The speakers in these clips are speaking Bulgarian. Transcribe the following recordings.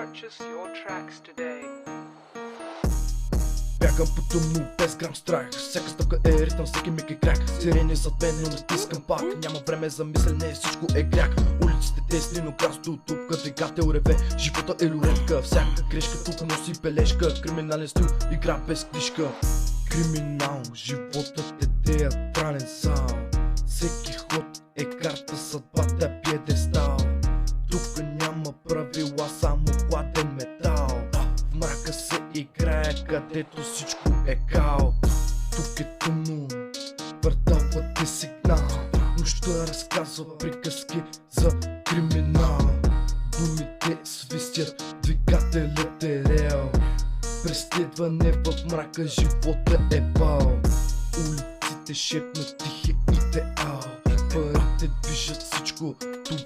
Purchase your tracks today. Бягам по тъмно, без грам страх. Всяка стъпка е ритъм, всеки миг е крак. Сирени зад мен, не натискам пак. Няма време за мислене, всичко е грях. Улиците тесни, но грасто тупка. Двигател реве, живота е люретка. Всяка грешка тук носи бележка. Криминален стил, игра без книжка. Криминал, животът е театрален зал. Всеки ход е карта, съдбата е пиедестал. Тук няма правила, само хладен метал. В мрака се играе, където всичко е као. Тук е тъмно, кварталът е сигнал. Нощта разказва приказки за криминал. Думите свистят, двигателят е реал. Преследване в мрака, живота е бал. Улиците шепнат тихи идеал. Парите движат всичко,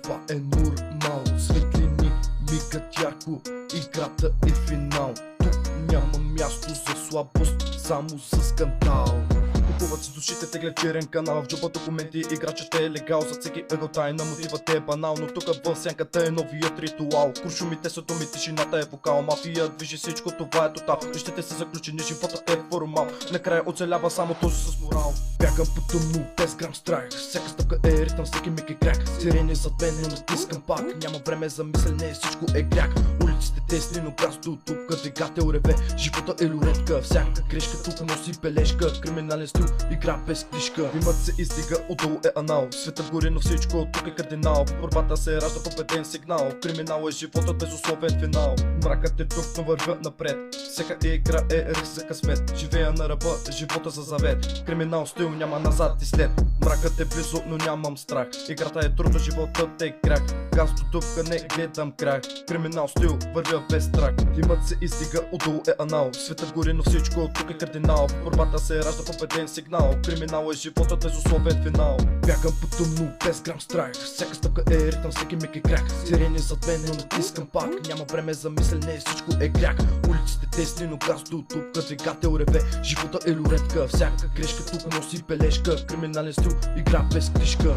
това е нормал. Светлини мигат ярко, играта е финал. Тук няма място за слабост, само за скандал. Купуват си душите, теглят черен канал. В джоба документи, играчът е легал. За всеки ъгъл тайна, мотивът е банал. Но тук в сянката е новият ритуал. Куршумите са думи, тишината е вокал. Мафия движи всичко, това е тотал. Рещите са заключени, животът е формал. Накрая оцелява само този с морал. Бягам по тъмно, без грам страх. Всяка стъпка е ритъм, всеки миг е крак. Сирени зад мен, не натискам пак. Няма време за мислене, всичко е грях. Улиците тесни, но грасто тупка. Двигател реве, живота е люретка. Всяка грешка тук носи бележка. Криминален стил, игра без книжка. Димът се издига, отдолу е анал. Светът гори, но всичко тук е кардинал. В борбата се ражда победен сигнал. Криминал е животът, безусловен финал. Мракът е тук, но вървя напред. Всяка игра е риск за късмет. Живея на ръба, живота за завет. Криминал стил, няма назад и след. Мракът е близо, но нямам страх. Играта е трудна, животът е крак. Газ до дупка, не гледам крак. Криминал стил, вървя без страх. Димът се издига, отдолу е анал. Светът гори, но всичко тук е кардинал. В борбата се ражда победен сигнал. Криминал е животът, безусловен финал. Бягам по тъмно, без грам страх. Всяка стъпка е ритъм, всеки миг е крак. Сирени зад мен, не натискам пак. Няма време за мислене, всичко е грях. Улиците тесни, но газ до тупка. Двигател реве, живота е люретка. Всяка грешка тук носи бележка. Криминален стил, игра без книжка.